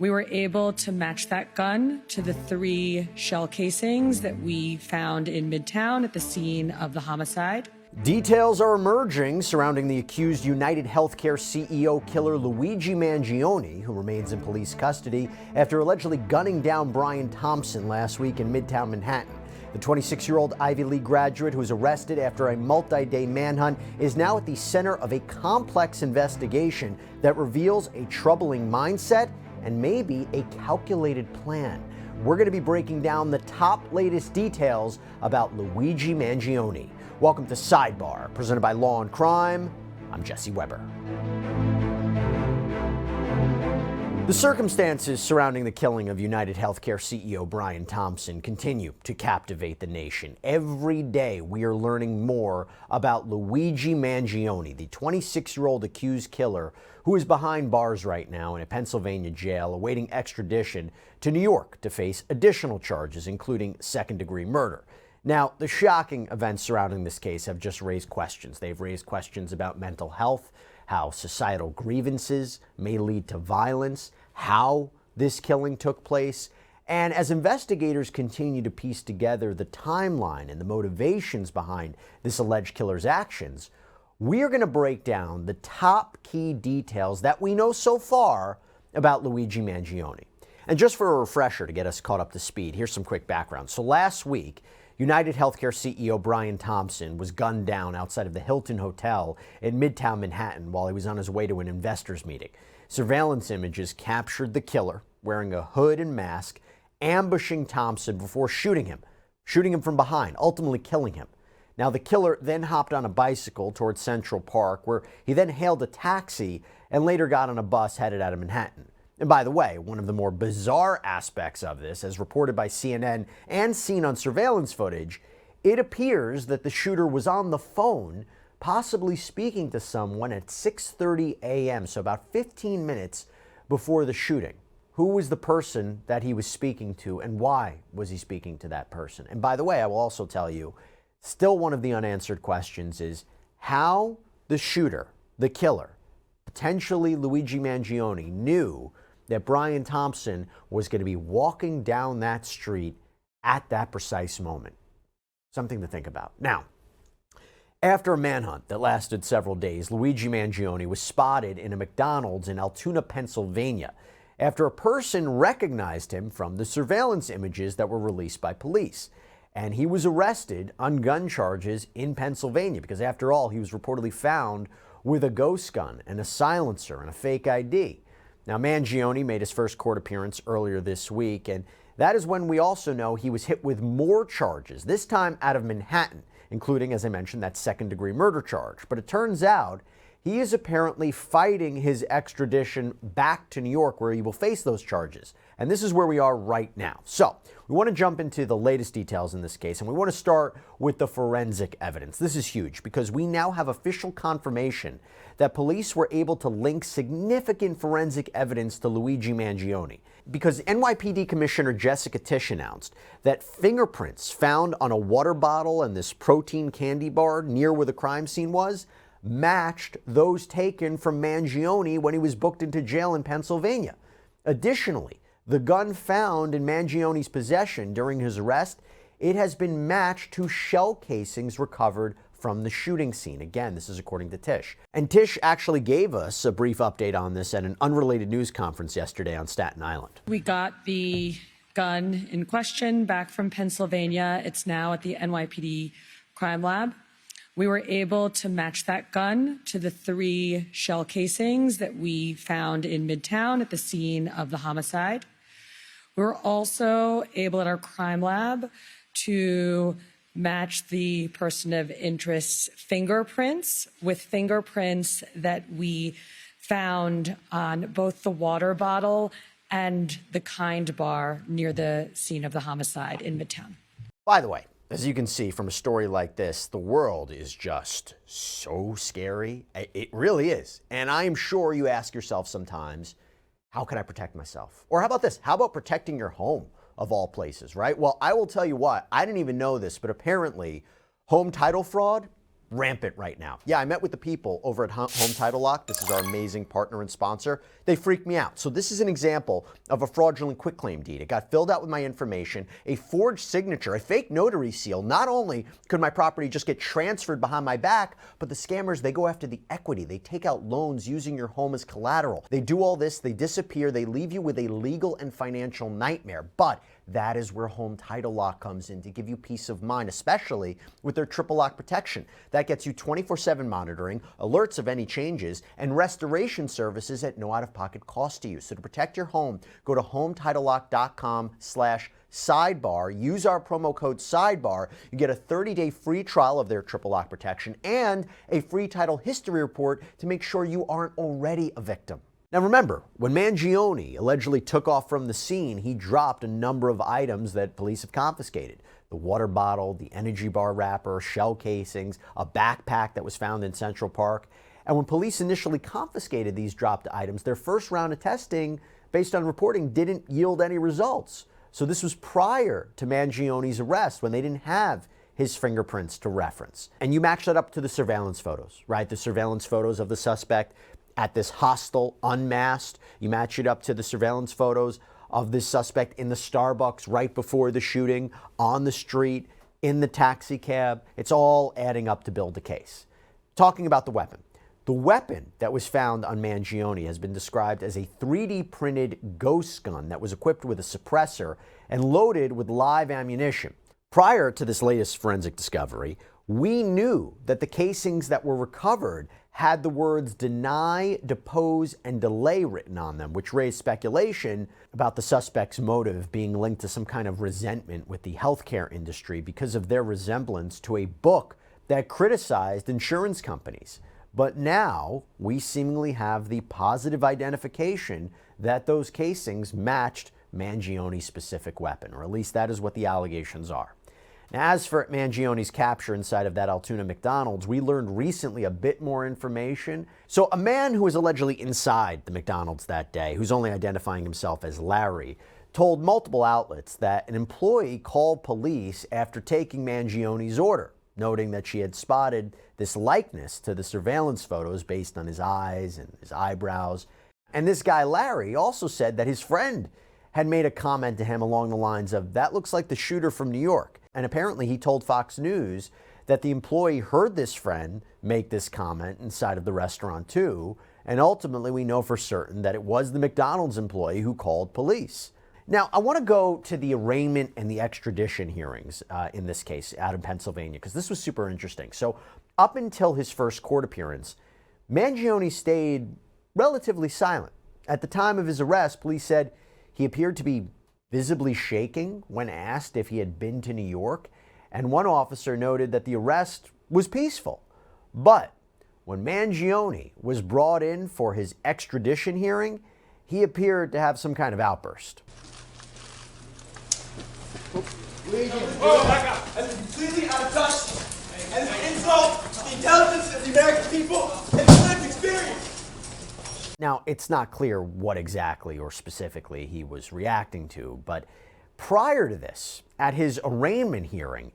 We were able to match that gun to the 3 shell casings that we found in Midtown at the scene of the homicide. Details are emerging surrounding the accused UnitedHealthcare CEO killer Luigi Mangione, who remains in police custody after allegedly gunning down Brian Thompson last week in Midtown Manhattan. The 26-year-old Ivy League graduate who was arrested after a multi-day manhunt is now at the center of a complex investigation that reveals a troubling mindset and maybe a calculated plan. We're going to be breaking down the top latest details about Luigi Mangione. Welcome to Sidebar, presented by Law&Crime. I'm Jesse Weber. The circumstances surrounding the killing of UnitedHealthcare CEO Brian Thompson continue to captivate the nation. Every day we are learning more about Luigi Mangione, the 26-year-old accused killer who is behind bars right now in a Pennsylvania jail awaiting extradition to New York to face additional charges, including second-degree murder. Now, the shocking events surrounding this case have just raised questions. They've raised questions about mental health, how societal grievances may lead to violence, how this killing took place. And as investigators continue to piece together the timeline and the motivations behind this alleged killer's actions, we are going to break down the top key details that we know so far about Luigi Mangione. And just for a refresher to get us caught up to speed, here's some quick background. So last week, UnitedHealthcare CEO Brian Thompson was gunned down outside of the Hilton Hotel in Midtown Manhattan while he was on his way to an investors meeting. Surveillance images captured the killer wearing a hood and mask, ambushing Thompson before shooting him from behind, ultimately killing him. Now, the killer then hopped on a bicycle towards Central Park, where he then hailed a taxi and later got on a bus headed out of Manhattan. And by the way, one of the more bizarre aspects of this, as reported by CNN and seen on surveillance footage, it appears that the shooter was on the phone, possibly speaking to someone at 6:30 a.m., so about 15 minutes before the shooting. Who was the person that he was speaking to, and why was he speaking to that person? And by the way, I will also tell you, still one of the unanswered questions is how the shooter, the killer, potentially Luigi Mangione, knew that Brian Thompson was going to be walking down that street at that precise moment. Something to think about. Now, after a manhunt that lasted several days, Luigi Mangione was spotted in a McDonald's in Altoona, Pennsylvania, after a person recognized him from the surveillance images that were released by police. And he was arrested on gun charges in Pennsylvania because, after all, he was reportedly found with a ghost gun and a silencer and a fake ID. Now, Mangione made his first court appearance earlier this week, and that is when we also know he was hit with more charges, this time out of Manhattan, including, as I mentioned, that second-degree murder charge. But it turns out he is apparently fighting his extradition back to New York, where he will face those charges. And this is where we are right now. So we want to jump into the latest details in this case, and we want to start with the forensic evidence. This is huge because we now have official confirmation that police were able to link significant forensic evidence to Luigi Mangione, because NYPD Commissioner Jessica Tisch announced that fingerprints found on a water bottle and this protein candy bar near where the crime scene was matched those taken from Mangione when he was booked into jail in Pennsylvania. Additionally, the gun found in Mangione's possession during his arrest, it has been matched to shell casings recovered from the shooting scene. Again, this is according to Tisch. And Tisch actually gave us a brief update on this at an unrelated news conference yesterday on Staten Island. We got the gun in question back from Pennsylvania. It's now at the NYPD crime lab. We were able to match that gun to the 3 shell casings that we found in Midtown at the scene of the homicide. We were also able at our crime lab to match the person of interest's fingerprints with fingerprints that we found on both the water bottle and the kind bar near the scene of the homicide in Midtown. By the way, as you can see from a story like this, the world is just so scary. It really is. And I am sure you ask yourself sometimes, how can I protect myself? Or how about this? How about protecting your home, of all places, right? Well, I will tell you what, I didn't even know this, but apparently home title fraud rampant right now. Yeah, I met with the people over at Home Title Lock. This is our amazing partner and sponsor. They freaked me out. So this is an example of a fraudulent quitclaim deed. It got filled out with my information, a forged signature, a fake notary seal. Not only could my property just get transferred behind my back, but the scammers, they go after the equity. They take out loans using your home as collateral. They do all this, they disappear, they leave you with a legal and financial nightmare. But that is where Home Title Lock comes in to give you peace of mind, especially with their triple lock protection. That gets you 24/7 monitoring, alerts of any changes, and restoration services at no out-of-pocket cost to you. So to protect your home, go to HometitleLock.com/sidebar. Use our promo code SIDEBAR. You get a 30-day free trial of their triple lock protection and a free title history report to make sure you aren't already a victim. Now remember, when Mangione allegedly took off from the scene, he dropped a number of items that police have confiscated. The water bottle, the energy bar wrapper, shell casings, a backpack that was found in Central Park. And when police initially confiscated these dropped items, their first round of testing, based on reporting, didn't yield any results. So this was prior to Mangione's arrest, when they didn't have his fingerprints to reference. And you match that up to the surveillance photos, right? The surveillance photos of the suspect at this hostel, unmasked. You match it up to the surveillance photos of this suspect in the Starbucks right before the shooting, on the street, in the taxi cab. It's all adding up to build a case. Talking about the weapon. The weapon that was found on Mangione has been described as a 3D printed ghost gun that was equipped with a suppressor and loaded with live ammunition. Prior to this latest forensic discovery, we knew that the casings that were recovered had the words deny, depose, and delay written on them, which raised speculation about the suspect's motive being linked to some kind of resentment with the healthcare industry because of their resemblance to a book that criticized insurance companies. But now we seemingly have the positive identification that those casings matched Mangione's specific weapon, or at least that is what the allegations are. Now, as for Mangione's capture inside of that Altoona McDonald's, we learned recently a bit more information. So a man who was allegedly inside the McDonald's that day, who's only identifying himself as Larry, told multiple outlets that an employee called police after taking Mangione's order, noting that she had spotted this likeness to the surveillance photos based on his eyes and his eyebrows. And this guy, Larry, also said that his friend had made a comment to him along the lines of, "That looks like the shooter from New York." And apparently he told Fox News that the employee heard this friend make this comment inside of the restaurant too, and ultimately we know for certain that it was the McDonald's employee who called police. Now, I want to go to the arraignment and the extradition hearings in this case out of Pennsylvania, because this was super interesting. So up until his first court appearance, Mangione stayed relatively silent. At the time of his arrest, police said he appeared to be visibly shaking when asked if he had been to New York, and one officer noted that the arrest was peaceful. But when Mangione was brought in for his extradition hearing, he appeared to have some kind of outburst. Oh my God! That's completely out of touch, and it's an insult to the intelligence of the American people and the lived experience. Now, it's not clear what exactly or specifically he was reacting to, but prior to this, at his arraignment hearing,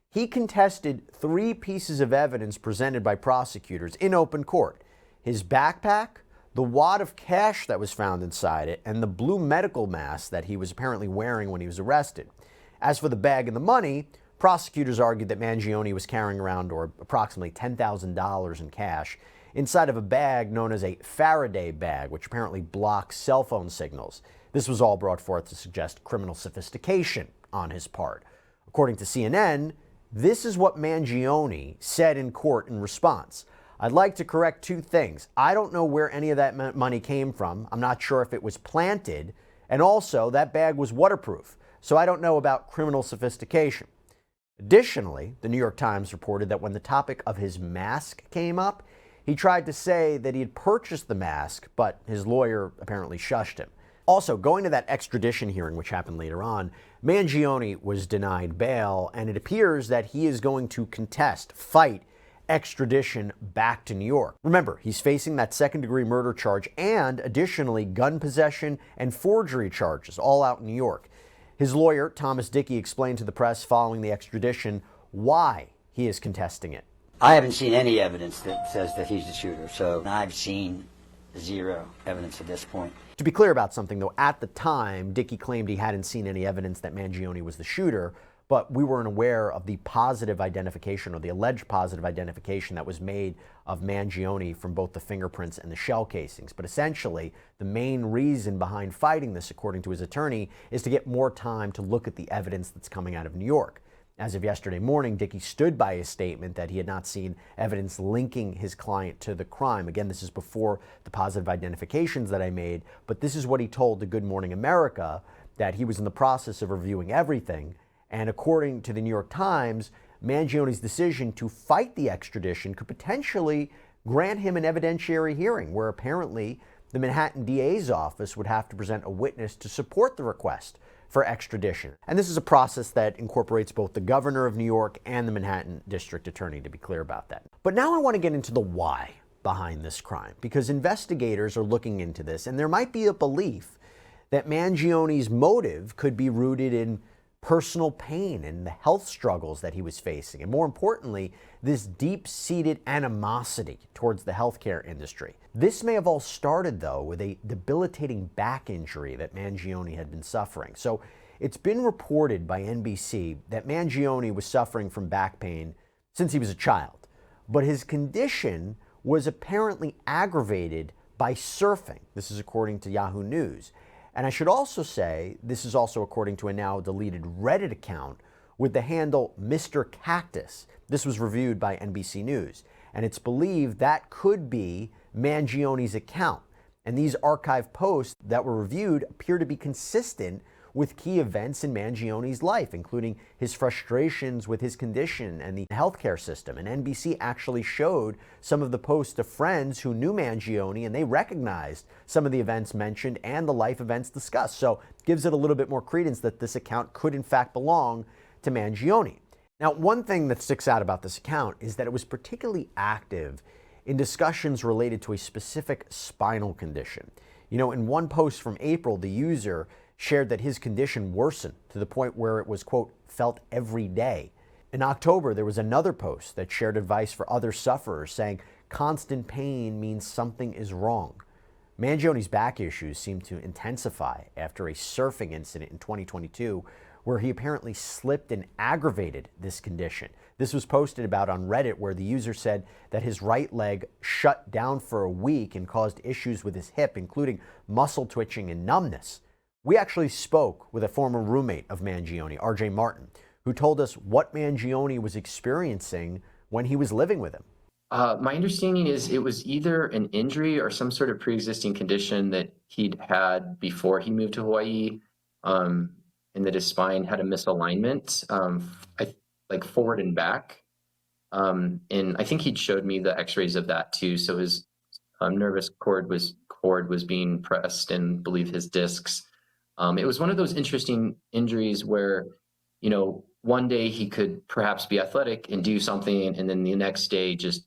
he contested 3 pieces of evidence presented by prosecutors in open court: his backpack, the wad of cash that was found inside it, and the blue medical mask that he was apparently wearing when he was arrested. As for the bag and the money, prosecutors argued that Mangione was carrying around approximately $10,000 in cash inside of a bag known as a Faraday bag, which apparently blocks cell phone signals. This was all brought forth to suggest criminal sophistication on his part. According to CNN, this is what Mangione said in court in response: "I'd like to correct 2 things. I don't know where any of that money came from. I'm not sure if it was planted. And also, that bag was waterproof. So I don't know about criminal sophistication." Additionally, the New York Times reported that when the topic of his mask came up, he tried to say that he had purchased the mask, but his lawyer apparently shushed him. Also, going to that extradition hearing, which happened later on, Mangione was denied bail, and it appears that he is going to fight extradition back to New York. Remember, he's facing that second-degree murder charge and, additionally, gun possession and forgery charges, all out in New York. His lawyer, Thomas Dickey, explained to the press following the extradition why he is contesting it. I haven't seen any evidence that says that he's the shooter, so I've seen zero evidence at this point. To be clear about something, though, at the time, Dickey claimed he hadn't seen any evidence that Mangione was the shooter, but we weren't aware of the positive identification or the alleged positive identification that was made of Mangione from both the fingerprints and the shell casings. But essentially, the main reason behind fighting this, according to his attorney, is to get more time to look at the evidence that's coming out of New York. As of yesterday morning, Dickey stood by his statement that he had not seen evidence linking his client to the crime. Again, this is before the positive identifications that I made, but this is what he told to Good Morning America, that he was in the process of reviewing everything. And according to the New York Times, Mangione's decision to fight the extradition could potentially grant him an evidentiary hearing, where apparently the Manhattan DA's office would have to present a witness to support the request for extradition. And this is a process that incorporates both the governor of New York and the Manhattan district attorney, to be clear about that. But now I want to get into the why behind this crime, because investigators are looking into this, and there might be a belief that Mangione's motive could be rooted in personal pain and the health struggles that he was facing, and more importantly, this deep-seated animosity towards the healthcare industry. This may have all started, though, with a debilitating back injury that Mangione had been suffering. So it's been reported by NBC that Mangione was suffering from back pain since he was a child, but his condition was apparently aggravated by surfing. This is according to Yahoo News. And I should also say, this is also according to a now deleted Reddit account with the handle Mr. Cactus. This was reviewed by NBC News, and it's believed that could be Mangione's account. And these archive posts that were reviewed appear to be consistent with key events in Mangione's life, including his frustrations with his condition and the healthcare system. And NBC actually showed some of the posts to friends who knew Mangione, and they recognized some of the events mentioned and the life events discussed. So gives it a little bit more credence that this account could in fact belong to Mangione. Now, one thing that sticks out about this account is that it was particularly active in discussions related to a specific spinal condition. You know, in one post from April, the user shared that his condition worsened to the point where it was, quote, felt every day. In October, there was another post that shared advice for other sufferers, saying constant pain means something is wrong. Mangione's back issues seemed to intensify after a surfing incident in 2022, where he apparently slipped and aggravated this condition. This was posted about on Reddit, where the user said that his right leg shut down for a week and caused issues with his hip, including muscle twitching and numbness. We actually spoke with a former roommate of Mangione, RJ Martin, who told us what Mangione was experiencing when he was living with him. My understanding is it was either an injury or some sort of pre-existing condition that he'd had before he moved to Hawaii, and that his spine had a misalignment, like forward and back. And I think he'd showed me the x-rays of that too. So his nervous cord was being pressed, and I believe his discs. It was one of those interesting injuries where, you know, one day he could perhaps be athletic and do something, and then the next day just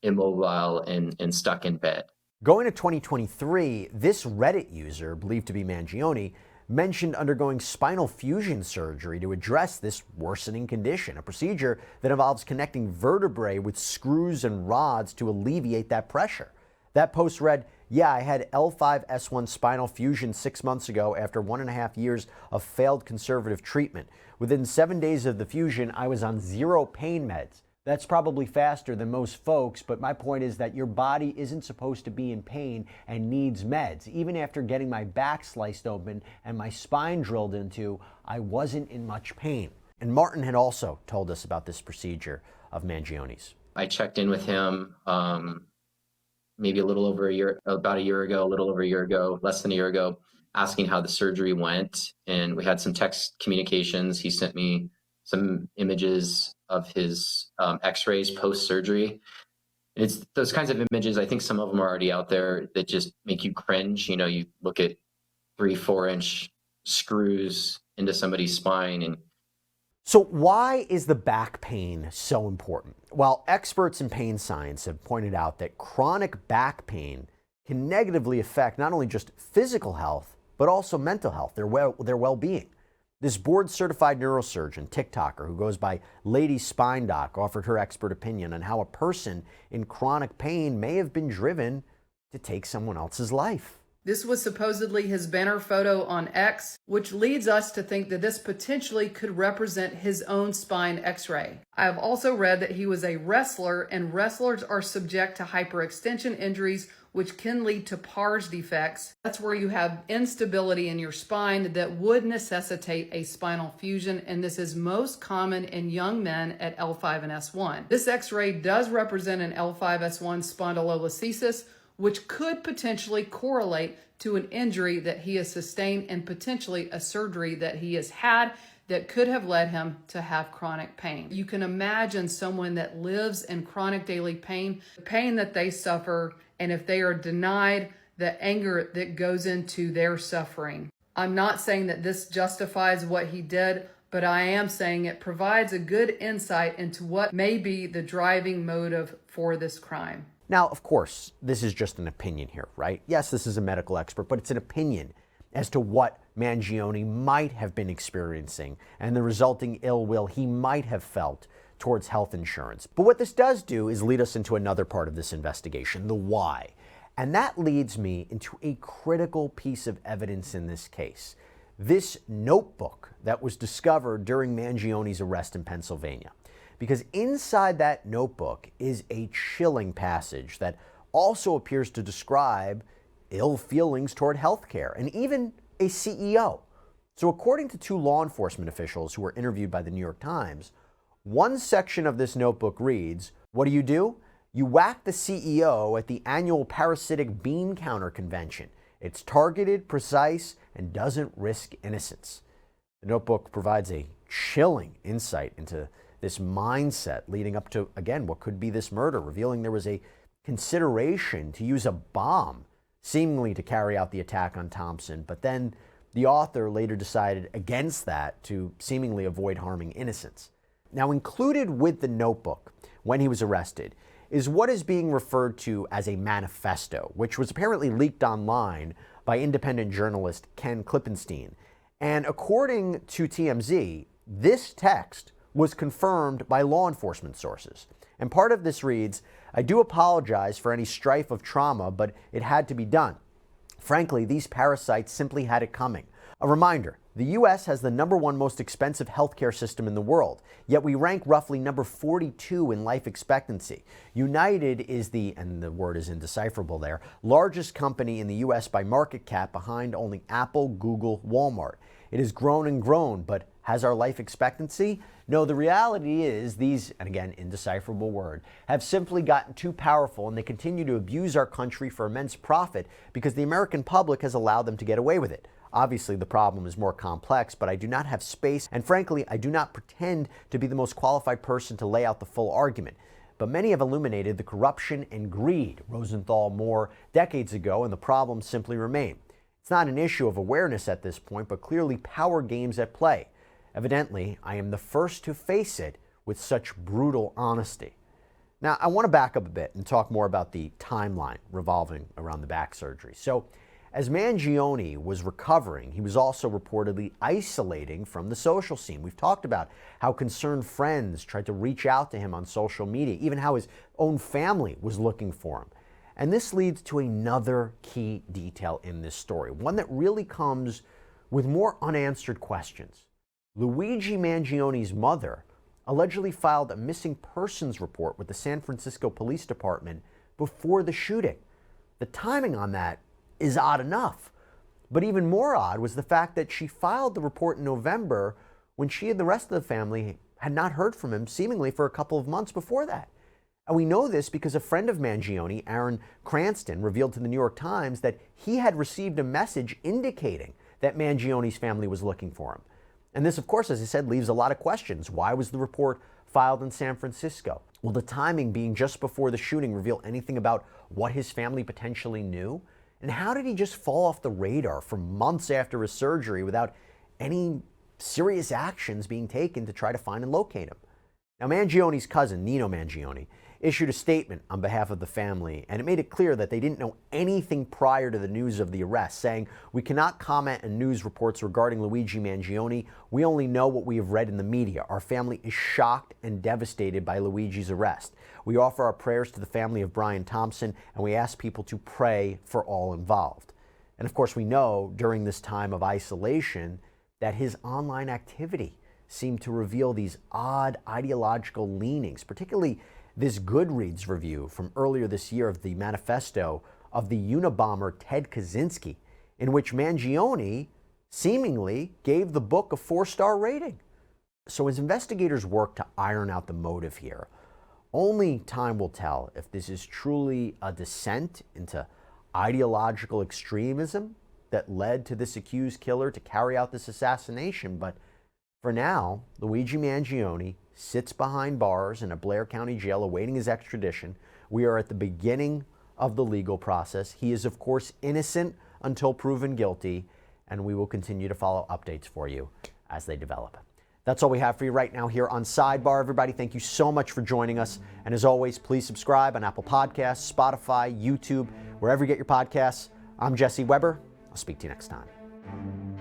immobile and stuck in bed. Going to 2023, this Reddit user, believed to be Mangione, mentioned undergoing spinal fusion surgery to address this worsening condition, a procedure that involves connecting vertebrae with screws and rods to alleviate that pressure. That post read, "Yeah, I had L5-S1 spinal fusion 6 months ago after 1.5 years of failed conservative treatment. Within 7 days of the fusion, I was on 0 pain meds. That's probably faster than most folks, but my point is that your body isn't supposed to be in pain and needs meds. Even after getting my back sliced open and my spine drilled into, I wasn't in much pain." And Martin had also told us about this procedure of Mangione's. I checked in with him maybe a little over a year, about a year ago, a little over a year ago, less than a year ago, asking how the surgery went. And we had some text communications. He sent me some images of his x-rays post-surgery. And it's those kinds of images, I think some of them are already out there, that just make you cringe. You know, you look at 3-4 inch screws into somebody's spine. And so why is the back pain so important? Well, experts in pain science have pointed out that chronic back pain can negatively affect not only just physical health, but also mental health, their well-being. This board-certified neurosurgeon, TikToker, who goes by Lady Spine Doc, offered her expert opinion on how a person in chronic pain may have been driven to take someone else's life. This was supposedly his banner photo on X, which leads us to think that this potentially could represent his own spine x-ray. I have also read that he was a wrestler, and wrestlers are subject to hyperextension injuries, which can lead to pars defects. That's where you have instability in your spine that would necessitate a spinal fusion, and this is most common in young men at L5 and S1. This x-ray does represent an L5-S1 spondylolisthesis, which could potentially correlate to an injury that he has sustained and potentially a surgery that he has had that could have led him to have chronic pain. You can imagine someone that lives in chronic daily pain, the pain that they suffer, and if they are denied the anger that goes into their suffering. I'm not saying that this justifies what he did, but I am saying it provides a good insight into what may be the driving motive for this crime. Now, of course, this is just an opinion here, right? Yes, this is a medical expert, but it's an opinion as to what Mangione might have been experiencing and the resulting ill will he might have felt towards health insurance. But what this does do is lead us into another part of this investigation, the why. And that leads me into a critical piece of evidence in this case. This notebook that was discovered during Mangione's arrest in Pennsylvania. Because inside that notebook is a chilling passage that also appears to describe ill feelings toward healthcare and even a CEO. So according to two law enforcement officials who were interviewed by the New York Times, one section of this notebook reads, "What do? You whack the CEO at the annual parasitic bean counter convention. It's targeted, precise, and doesn't risk innocence." The notebook provides a chilling insight into this mindset leading up to, again, what could be this murder, revealing there was a consideration to use a bomb, seemingly to carry out the attack on Thompson, but then the author later decided against that to seemingly avoid harming innocents. Now, included with the notebook when he was arrested is what is being referred to as a manifesto, which was apparently leaked online by independent journalist Ken Klippenstein. And according to TMZ, this text was confirmed by law enforcement sources. And part of this reads, "I do apologize for any strife of trauma, but it had to be done. Frankly, these parasites simply had it coming." A reminder, the U.S. has the #1 most expensive healthcare system in the world, yet we rank roughly number 42 in life expectancy. United is the, and the word is indecipherable there, largest company in the U.S. by market cap behind only Apple, Google, Walmart. It has grown and grown, but has our life expectancy? No, the reality is these, and again, indecipherable word, have simply gotten too powerful, and they continue to abuse our country for immense profit because the American public has allowed them to get away with it. Obviously, the problem is more complex, but I do not have space, and frankly, I do not pretend to be the most qualified person to lay out the full argument. But many have illuminated the corruption and greed, Rosenthal more decades ago, and the problems simply remain. It's not an issue of awareness at this point, but clearly power games at play. Evidently, I am the first to face it with such brutal honesty. Now, I want to back up a bit and talk more about the timeline revolving around the back surgery. So, as Mangione was recovering, he was also reportedly isolating from the social scene. We've talked about how concerned friends tried to reach out to him on social media, even how his own family was looking for him. And this leads to another key detail in this story, one that really comes with more unanswered questions. Luigi Mangione's mother allegedly filed a missing persons report with the San Francisco Police Department before the shooting. The timing on that is odd enough, but even more odd was the fact that she filed the report in November when she and the rest of the family had not heard from him seemingly for a couple of months before that. And we know this because a friend of Mangione, Aaron Cranston, revealed to the New York Times that he had received a message indicating that Mangione's family was looking for him. And this, of course, as I said, leaves a lot of questions. Why was the report filed in San Francisco? Will the timing being just before the shooting reveal anything about what his family potentially knew? And how did he just fall off the radar for months after his surgery without any serious actions being taken to try to find and locate him? Now, Mangione's cousin, Nino Mangione, issued a statement on behalf of the family, and it made it clear that they didn't know anything prior to the news of the arrest, saying, "We cannot comment on news reports regarding Luigi Mangione. We only know what we have read in the media. Our family is shocked and devastated by Luigi's arrest. We offer our prayers to the family of Brian Thompson, and we ask people to pray for all involved." And of course, we know during this time of isolation that his online activity seemed to reveal these odd ideological leanings, particularly this Goodreads review from earlier this year of the manifesto of the Unabomber Ted Kaczynski, in which Mangione seemingly gave the book a 4-star rating. So as investigators work to iron out the motive here, only time will tell if this is truly a descent into ideological extremism that led to this accused killer to carry out this assassination. But for now, Luigi Mangione sits behind bars in a Blair County jail awaiting his extradition. We are at the beginning of the legal process. He is, of course, innocent until proven guilty, and we will continue to follow updates for you as they develop. That's all we have for you right now here on Sidebar. Everybody, thank you so much for joining us. And as always, please subscribe on Apple Podcasts, Spotify, YouTube, wherever you get your podcasts. I'm Jesse Weber. I'll speak to you next time.